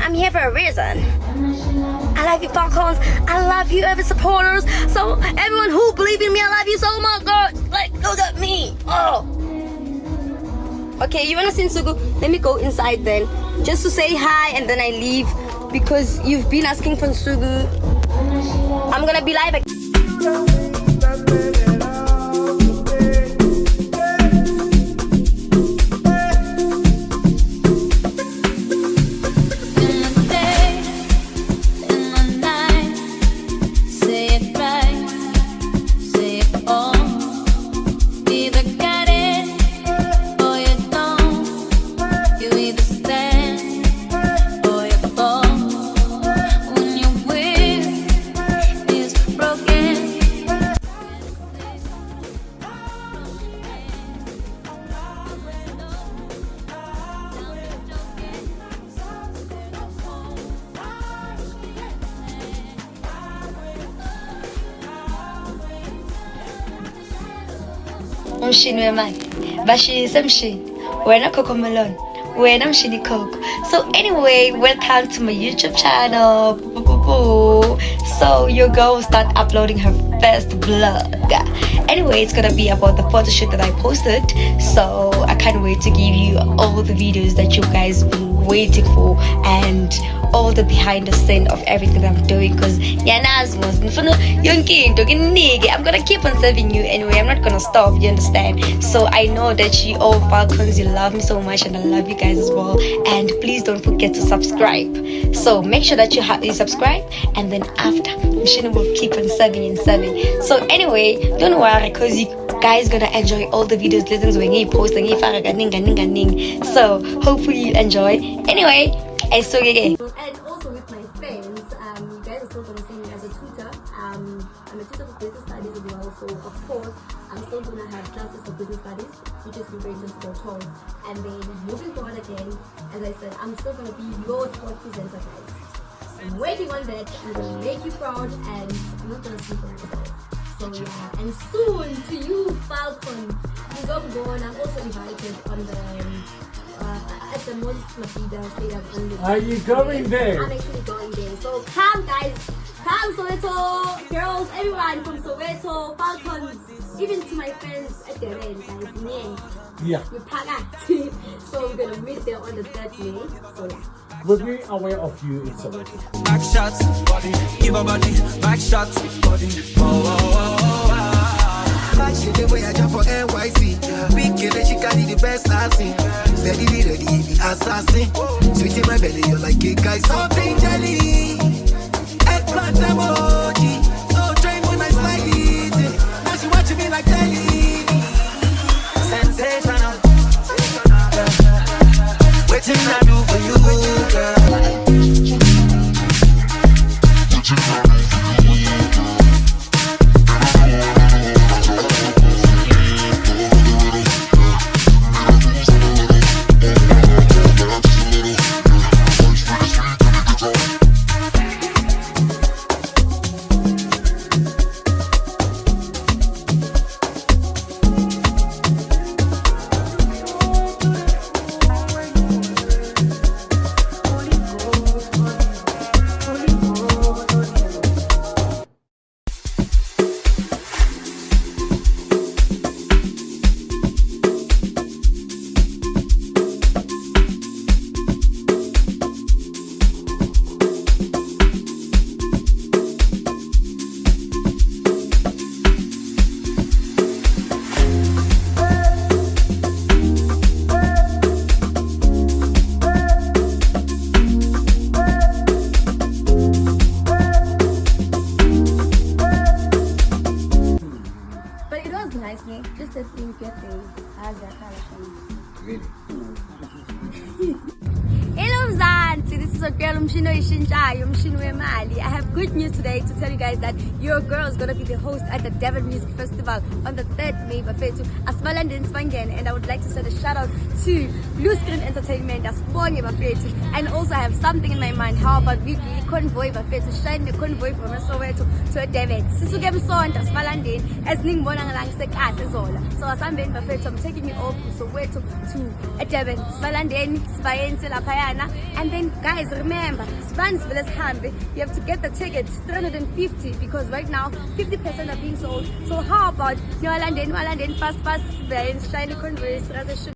I'm here for a reason. I love you, Falcons. I love you, every supporters. So everyone who believe in me, I love you so much, girl. Like, look at me. Oh. Okay, you wanna see Nsuku? Let me go inside then, just to say hi, and then I leave because you've been asking for Nsuku. I'm gonna be live again. Mshini wemali bashise Mshini wena Coco Melon wena Mshini Coco. So anyway, welcome to my YouTube channel. So your girl will start uploading her first vlog. Anyway, it's gonna be about the photo shoot that I posted, so I can't wait to give you all the videos that you guys been waiting for and all the behind the scene of everything that I'm doing, because I'm gonna keep on serving you anyway. I'm not gonna stop, you understand? So I know that you all Falcons, you love me so much, and I love you guys as well. And please don't forget to subscribe. So make sure that you subscribe, and then after Mshini will keep on serving and serving. So anyway, don't worry, because you guys gonna enjoy all the videos, lessons when you post and so hopefully you enjoy. Anyway, I saw you again. And also with my friends, you guys are still gonna see me as a tutor. I'm a tutor for business studies as well. So of course, I'm still gonna have classes for business studies, which is related to the and then moving forward again, as I said, I'm still gonna be your sport presenter, guys. I'm working on that. I'm gonna make you proud, and I'm not gonna sleep on myself. So yeah, and soon to you Falcons, you go on. I'm also invited on the at the most stadium. Are you going there? I'm actually going there. So come guys, come Soweto, girls, everyone from Soweto, Falcons, even to my friends at the end, guys. Yeah. We pack. So we're gonna meet there on the 3rd May. So yeah. We'll be aware of you in Soweto. Back shots, body, give a body, back shots, body. She the way I jump for NYC. Big girl, she carry the best I've seen. Steady, ready, the assassin. Sweet in my belly, you're like a guy. Something jelly, eggplant emoji. So train when I slide it. Now she watching me like telly. Sensational. Waiting I do for you, girl. your girl Mshini Ishinjayo, Mshini Wemali. I have good news today to tell you guys that your girl is gonna be the host at the Devon Music Festival on the 3rd May bafethu Asmalandeni Sibangene, and I would like to send a shout out to Blue Screen Entertainment Asibonge bafethu. And also I have something in my mind. How about we do convoy bafethu, shine the convoy from Soweto to Devon. Sisuke emsonto Asmalandeni esiningibona ngisekhaya ezola. So asambeni bafethu, I'm taking you all to Soweto to Devon. Asmalandeni sibayenze laphayana. And then guys, remember, you have to get the tickets 350 because right now 50% are being sold. So how about New London fast, shiny convoys.